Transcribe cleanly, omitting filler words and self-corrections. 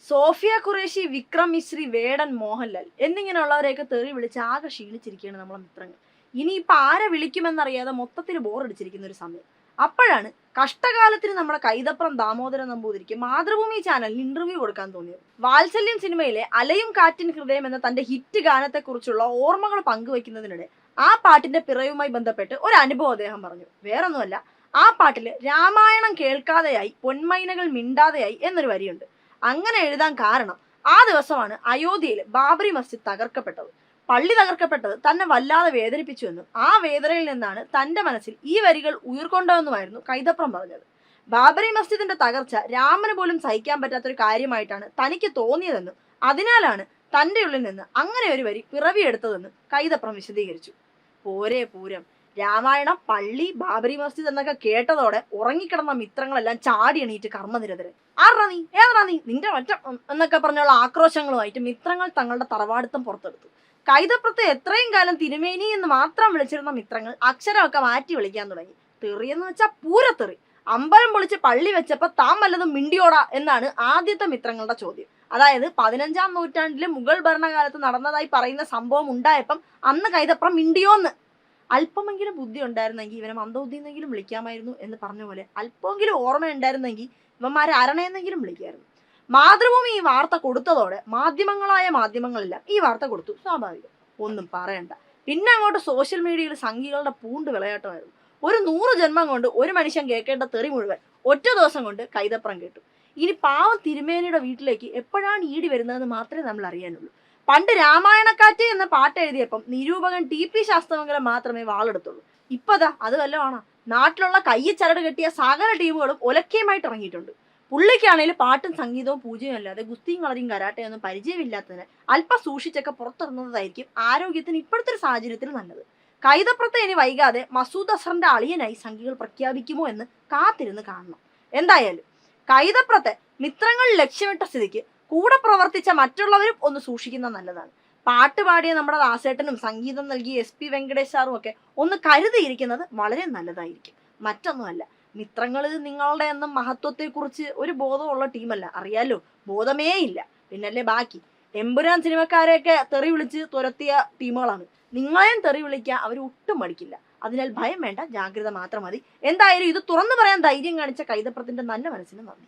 Sophia Qureshi, Vikram Misri, വേടൻ, മോഹൻലാൽ എന്നിങ്ങനെയുള്ളവരെയൊക്കെ തെറി വിളിച്ച് ആകെ ക്ഷീണിച്ചിരിക്കുകയാണ് നമ്മളെ മിത്രങ്ങൾ. ഇനിയിപ്പോൾ ആരെ വിളിക്കുമെന്നറിയാതെ മൊത്തത്തിൽ ബോറടിച്ചിരിക്കുന്ന ഒരു സമയം. അപ്പോഴാണ് കഷ്ടകാലത്തിന് നമ്മുടെ കൈതപ്രം ദാമോദരൻ നമ്പൂതിരിക്ക് മാതൃഭൂമി ചാനലിൽ ഇന്റർവ്യൂ കൊടുക്കാൻ തോന്നിയത്. വാത്സല്യം സിനിമയിലെ അലയും കാറ്റിൻ ഹൃദയം എന്ന തന്റെ ഹിറ്റ് ഗാനത്തെക്കുറിച്ചുള്ള ഓർമ്മകൾ പങ്കുവയ്ക്കുന്നതിനിടെ ആ പാട്ടിന്റെ പിറയുമായി ബന്ധപ്പെട്ട് ഒരു അനുഭവം അദ്ദേഹം പറഞ്ഞു. വേറൊന്നുമല്ല, ആ പാട്ടിൽ രാമായണം കേൾക്കാതെയായി പൊന്മൈനകൾ മിണ്ടാതെയായി എന്നൊരു വരിയുണ്ട്. അങ്ങനെ എഴുതാൻ കാരണം ആ ദിവസമാണ് അയോധ്യയിൽ ബാബറി മസ്ജിദ് തകർക്കപ്പെട്ടത്. പള്ളി തകർക്കപ്പെട്ടത് തന്നെ വല്ലാതെ വേദനിപ്പിച്ചുവെന്നും ആ വേദനയിൽ നിന്നാണ് തന്റെ മനസ്സിൽ ഈ വരികൾ ഉയർക്കൊണ്ടതെന്നുമായിരുന്നു കൈതപ്രം പറഞ്ഞത്. ബാബറി മസ്ജിദിന്റെ തകർച്ച രാമന് പോലും സഹിക്കാൻ പറ്റാത്തൊരു കാര്യമായിട്ടാണ് തനിക്ക് തോന്നിയതെന്നും അതിനാലാണ് തന്റെ ഉള്ളിൽ നിന്ന് അങ്ങനെ ഒരു വരി പിറവിയെടുത്തതെന്ന് കൈതപ്രം വിശദീകരിച്ചു. പോരേ പൂരം, രാമായണം, പള്ളി, ബാബറി മസ്ജിദ് എന്നൊക്കെ കേട്ടതോടെ ഉറങ്ങിക്കിടന്ന മിത്രങ്ങളെല്ലാം ചാടി എണീറ്റ് കർമ്മനിരതരെ. ആറാ നീ, ഏതാ നീ, നിന്റെ മറ്റ എന്നൊക്കെ പറഞ്ഞുള്ള ആക്രോശങ്ങളുമായിട്ട് മിത്രങ്ങൾ തങ്ങളുടെ തറവാടിത്തം പുറത്തെടുത്തു. കൈതപ്രത്തെ എത്രയും കാലം തിരുമേനി എന്ന് മാത്രം വിളിച്ചിരുന്ന മിത്രങ്ങൾ അക്ഷരമൊക്കെ മാറ്റി വിളിക്കാൻ തുടങ്ങി. തെറിയെന്ന് വെച്ചാൽ പൂരത്തെറി. അമ്പലം പൊളിച്ച് പള്ളി വെച്ചപ്പോ താൻ വല്ലതും മിണ്ടിയോടാ എന്നാണ് ആദ്യത്തെ മിത്രങ്ങളുടെ ചോദ്യം. അതായത് 15-ാം നൂറ്റാണ്ടിലെ മുഗൾ ഭരണകാലത്ത് നടന്നതായി പറയുന്ന സംഭവം ഉണ്ടായപ്പം അന്ന് കൈതപ്രം മിണ്ടിയോന്ന്. അല്പമെങ്കിലും ബുദ്ധി ഉണ്ടായിരുന്നെങ്കിൽ ഇവനെ മന്ദബുദ്ധി എന്നെങ്കിലും വിളിക്കാമായിരുന്നു എന്ന് പറഞ്ഞ പോലെ അല്പമെങ്കിലും ഓർമ്മ ഉണ്ടായിരുന്നെങ്കിൽ ഇവന്മാരെ അരണയെന്നെങ്കിലും വിളിക്കായിരുന്നു. മാതൃഭൂമി ഈ വാർത്ത കൊടുത്തതോടെ മാധ്യമങ്ങളെല്ലാം ഈ വാർത്ത കൊടുത്തു. സ്വാഭാവികം, ഒന്നും പറയണ്ട. പിന്നെ അങ്ങോട്ട് സോഷ്യൽ മീഡിയയിൽ സംഘികളുടെ പൂണ്ട് വിളയാട്ടമായിരുന്നു. ഒരു 100 ജന്മം കൊണ്ട് ഒരു മനുഷ്യൻ കേൾക്കേണ്ട തെറി മുഴുവൻ ഒറ്റ ദിവസം കൊണ്ട് കൈതപ്രം കേട്ടു. ഇനി പാവം തിരുമേനിയുടെ വീട്ടിലേക്ക് എപ്പോഴാണ് ഈടി വരുന്നതെന്ന് മാത്രമേ നമ്മൾ അറിയാനുള്ളൂ. പണ്ട് രാമായണക്കാറ്റ് എന്ന പാട്ട് എഴുതിയപ്പം നിരൂപകൻ TP ശാസ്ത്രമംഗലം മാത്രമേ വാളെടുത്തുള്ളൂ. ഇപ്പതാ അത് വല്ലതാണോ? നാട്ടിലുള്ള കയ്യിൽ ചരട് കെട്ടിയ സകല ടീമുകളും ഒലക്കയുമായിട്ട് ഇറങ്ങിയിട്ടുണ്ട്. പുള്ളിക്കാണെങ്കിൽ പാട്ടും സംഗീതവും പൂജയും അല്ലാതെ ഗുസ്തിയും കളരിയും കരാട്ടയൊന്നും പരിചയമില്ലാത്തതിന് അല്പം സൂക്ഷിച്ചൊക്കെ പുറത്തിറങ്ങുന്നതായിരിക്കും ആരോഗ്യത്തിന് ഇപ്പോഴത്തെ ഒരു സാഹചര്യത്തിൽ നല്ലത്. കൈതപ്രത്തെ ഇനി വൈകാതെ മസൂദ് അസറിന്റെ അളിയനായി സംഘികൾ പ്രഖ്യാപിക്കുമോ എന്ന് കാത്തിരുന്ന് കാണണം. എന്തായാലും കൈതപ്രത്തെ മിത്രങ്ങൾ ലക്ഷ്യമിട്ട സ്ഥിതിക്ക് കൂടെ പ്രവർത്തിച്ച മറ്റുള്ളവരും ഒന്ന് സൂക്ഷിക്കുന്നത് നല്ലതാണ്. പാട്ട് പാടിയ നമ്മുടെ ദാസേട്ടനും സംഗീതം നൽകിയ SP വെങ്കടേഷ് സാറും ഒക്കെ ഒന്ന് കരുതിയിരിക്കുന്നത് വളരെ നല്ലതായിരിക്കും. മറ്റൊന്നുമല്ല, മിത്രങ്ങൾ നിങ്ങളുടെ എന്നും മഹത്വത്തെക്കുറിച്ച് ഒരു ബോധമുള്ള ടീമല്ല, അറിയാലോ. ബോധമേ ഇല്ല, പിന്നല്ലേ ബാക്കി. എമ്പുരാൻ സിനിമക്കാരെയൊക്കെ തെറി വിളിച്ച് തുരത്തിയ ടീമുകളാണ്. നിങ്ങളെയും തെറി വിളിക്കാൻ അവർ ഒട്ടും മടിക്കില്ല. അതിനാൽ ഭയം വേണ്ട, ജാഗ്രത മാത്രം മതി. എന്തായാലും ഇത് തുറന്നു പറയാൻ ധൈര്യം കാണിച്ച കൈതപ്രത്തിന്റെ നല്ല മനസ്സിന് നന്ദി.